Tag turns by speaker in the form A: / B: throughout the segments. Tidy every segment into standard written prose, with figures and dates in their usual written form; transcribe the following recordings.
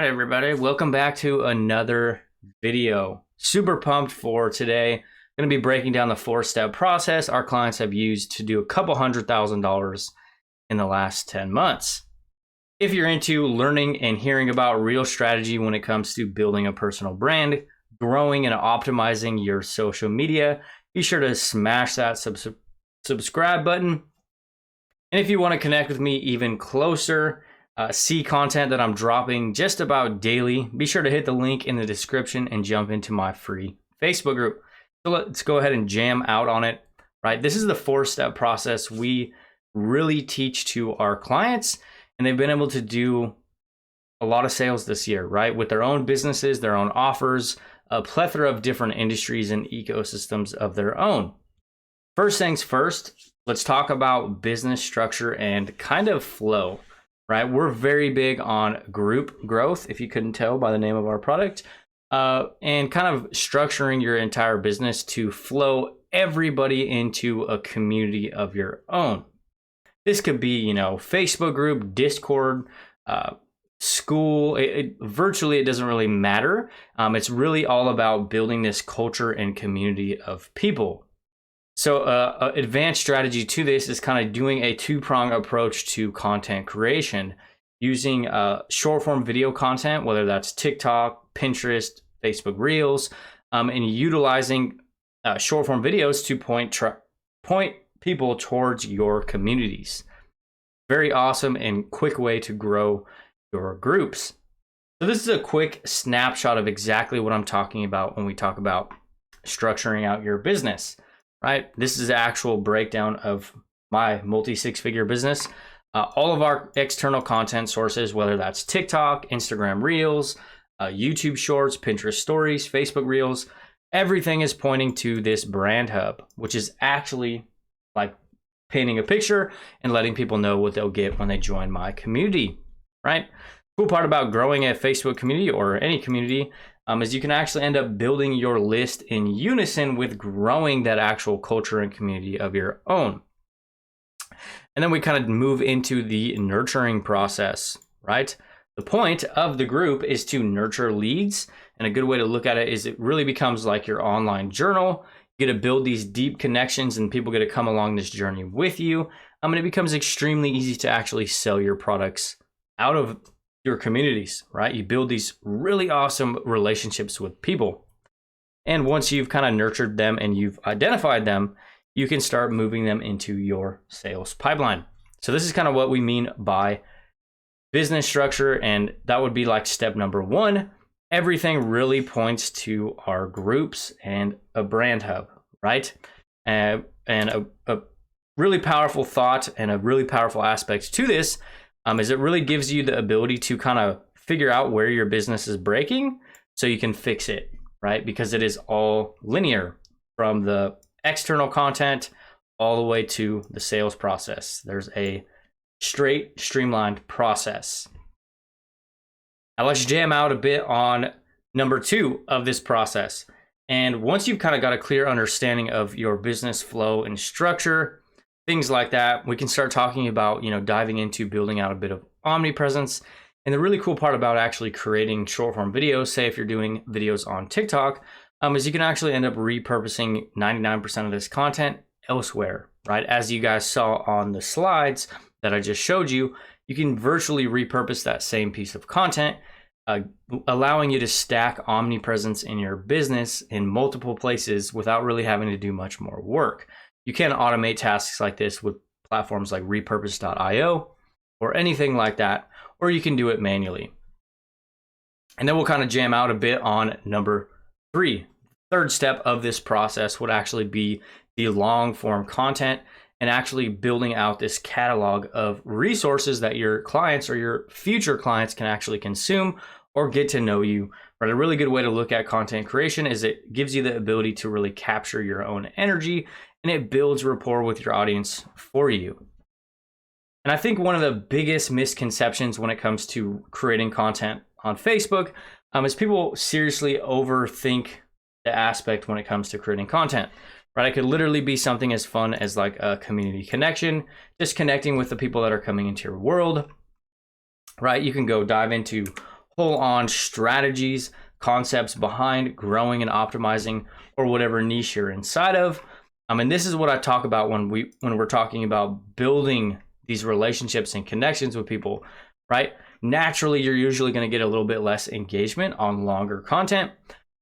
A: Hi everybody, welcome back to another video. Super pumped for today. I'm going to be breaking down the 4-step process our clients have used to do a couple $100,000 in the last 10 months. If you're into learning and hearing about real strategy when it comes to building a personal brand, growing and optimizing your social media, be sure to smash that subscribe button. And if you want to connect with me even closer, see content that I'm dropping just about daily, be sure to hit the link in the description and jump into my free Facebook group. So let's go ahead and jam out on it, right? This is the 4-step process we really teach to our clients, and they've been able to do a lot of sales this year, right? With their own businesses, their own offers, a plethora of different industries and ecosystems of their own. First things first, let's talk about business structure and kind of flow. Right, we're very big on group growth, if you couldn't tell by the name of our product, and kind of structuring your entire business to flow everybody into a community of your own. This could be, Facebook group, Discord, school. Virtually, it doesn't really matter. It's really all about building this culture and community of people. So advanced strategy to this is kind of doing a two-prong approach to content creation, using short form video content, whether that's TikTok, Pinterest, Facebook Reels, and utilizing short form videos to point people towards your communities. Very awesome and quick way to grow your groups. So this is a quick snapshot of exactly what I'm talking about when we talk about structuring out your business. Right, this is the actual breakdown of my multi-6-figure business. All of our external content sources, whether that's TikTok, Instagram Reels, YouTube Shorts, Pinterest Stories, Facebook Reels, everything is pointing to this brand hub, which is actually like painting a picture and letting people know what they'll get when they join my community. Right, cool part about growing a Facebook community or any community is you can actually end up building your list in unison with growing that actual culture and community of your own. And then we kind of move into the nurturing process, right? The point of the group is to nurture leads. And a good way to look at it is it really becomes like your online journal. You get to build these deep connections and people get to come along this journey with you. And it becomes extremely easy to actually sell your products out of your communities, right? You build these really awesome relationships with people. And once you've kind of nurtured them and you've identified them, you can start moving them into your sales pipeline. So this is kind of what we mean by business structure. And that would be like step number 1. Everything really points to our groups and a brand hub, right? And a really powerful thought and a really powerful aspect to this is it really gives you the ability to kind of figure out where your business is breaking so you can fix it, right? Because it is all linear from the external content all the way to the sales process. There's a straight, streamlined process. Now let's jam out a bit on number 2 of this process. And once you've kind of got a clear understanding of your business flow and structure, things like that, we can start talking about, diving into building out a bit of omnipresence. And the really cool part about actually creating short form videos, say if you're doing videos on TikTok, is you can actually end up repurposing 99% of this content elsewhere, right? As you guys saw on the slides that I just showed you, you can virtually repurpose that same piece of content, allowing you to stack omnipresence in your business in multiple places without really having to do much more work. You can automate tasks like this with platforms like repurpose.io or anything like that, or you can do it manually. And then we'll kind of jam out a bit on number 3. Third step of this process would actually be the long form content and actually building out this catalog of resources that your clients or your future clients can actually consume or get to know you. But a really good way to look at content creation is it gives you the ability to really capture your own energy, and it builds rapport with your audience for you. And I think one of the biggest misconceptions when it comes to creating content on Facebook is people seriously overthink the aspect when it comes to creating content. Right? It could literally be something as fun as like a community connection, just connecting with the people that are coming into your world. Right? You can go dive into full on strategies, concepts behind growing and optimizing or whatever niche you're inside of. And this is what I talk about when we're talking about building these relationships and connections with people, right? Naturally, you're usually going to get a little bit less engagement on longer content,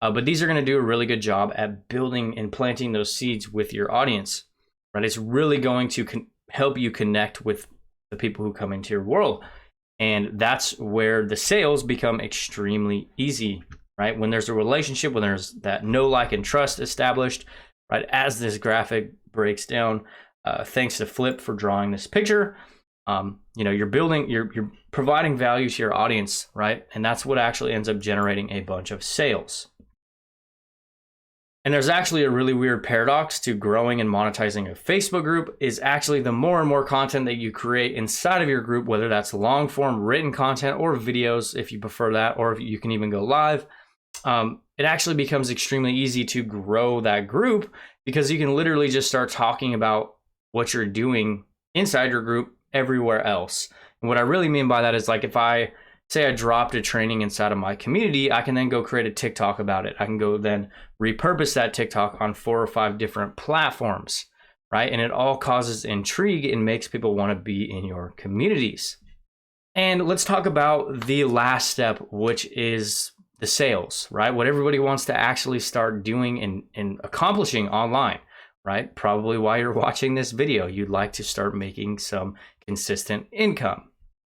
A: but these are going to do a really good job at building and planting those seeds with your audience, right? It's really going to help you connect with the people who come into your world. And that's where the sales become extremely easy, right? When there's a relationship, when there's that know, like, and trust established, right? As this graphic breaks down, thanks to Flip for drawing this picture. You're providing value to your audience, right? And that's what actually ends up generating a bunch of sales. And there's actually a really weird paradox to growing and monetizing a Facebook group is actually the more and more content that you create inside of your group, whether that's long form written content or videos, if you prefer that, or if you can even go live, it actually becomes extremely easy to grow that group because you can literally just start talking about what you're doing inside your group everywhere else. And what I really mean by that is, like, if I say I dropped a training inside of my community, I can then go create a TikTok about it. I can go then repurpose that TikTok on 4 or 5 different platforms, right? And it all causes intrigue and makes people want to be in your communities. And let's talk about the last step, which is the sales, right? What everybody wants to actually start doing and accomplishing online, right? Probably why you're watching this video. You'd like to start making some consistent income.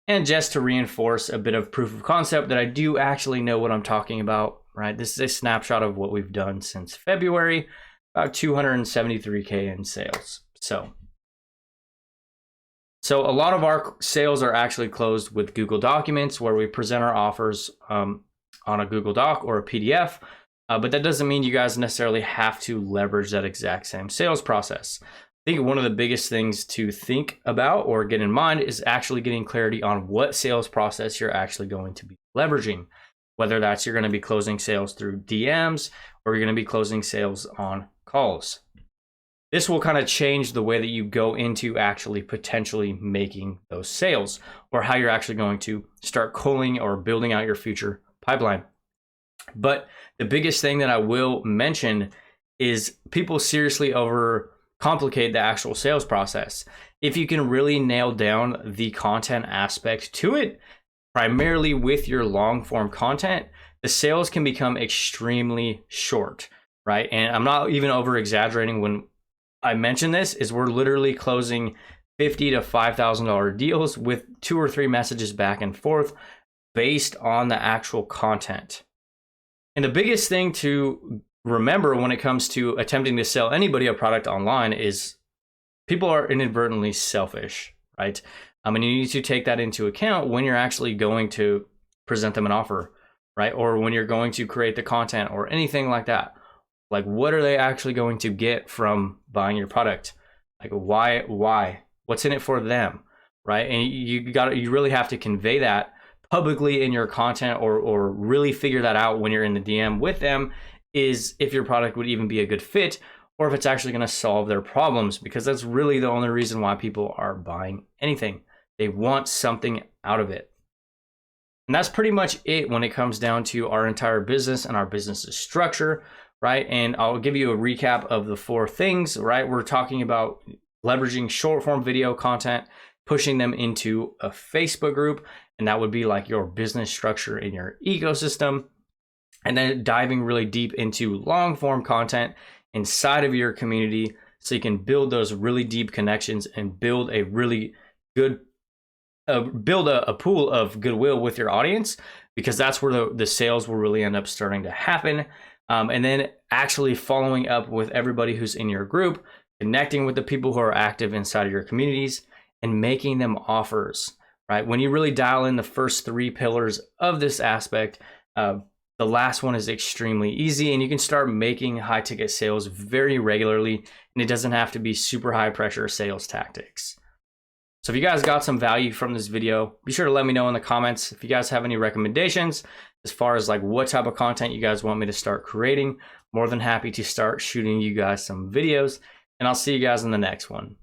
A: And just to reinforce a bit of proof of concept that I do actually know what I'm talking about, right? This is a snapshot of what we've done since February, about 273K in sales. So a lot of our sales are actually closed with Google Documents, where we present our offers on a Google Doc or a PDF. But that doesn't mean you guys necessarily have to leverage that exact same sales process. I think one of the biggest things to think about or get in mind is actually getting clarity on what sales process you're actually going to be leveraging, whether that's you're going to be closing sales through DMs or you're going to be closing sales on calls. This will kind of change the way that you go into actually potentially making those sales, or how you're actually going to start calling or building out your future pipeline. But the biggest thing that I will mention is people seriously overcomplicate the actual sales process. If you can really nail down the content aspect to it, primarily with your long form content, the sales can become extremely short, right? And I'm not even over exaggerating when I mention this, is we're literally closing $50,000 to $5,000 deals with 2 or 3 messages back and forth based on the actual content. And the biggest thing to remember when it comes to attempting to sell anybody a product online is people are inadvertently selfish, right? And you need to take that into account when you're actually going to present them an offer, right? Or when you're going to create the content or anything like that. Like, what are they actually going to get from buying your product? Like, why? What's in it for them, right? And you really have to convey that publicly in your content, or really figure that out when you're in the DM with them, is if your product would even be a good fit, or if it's actually going to solve their problems, because that's really the only reason why people are buying anything. They want something out of it. And that's pretty much it when it comes down to our entire business and our business's structure, right? And I'll give you a recap of the 4 things, right? We're talking about leveraging short form video content, pushing them into a Facebook group, and that would be like your business structure in your ecosystem. And then diving really deep into long form content inside of your community so you can build those really deep connections and build a really good build a pool of goodwill with your audience, because that's where the sales will really end up starting to happen. And then actually following up with everybody who's in your group, connecting with the people who are active inside of your communities, and making them offers, right? When you really dial in the first 3 pillars of this aspect, the last one is extremely easy, and you can start making high ticket sales very regularly, and it doesn't have to be super high pressure sales tactics. So if you guys got some value from this video, be sure to let me know in the comments. If you guys have any recommendations as far as like what type of content you guys want me to start creating, more than happy to start shooting you guys some videos, and I'll see you guys in the next one.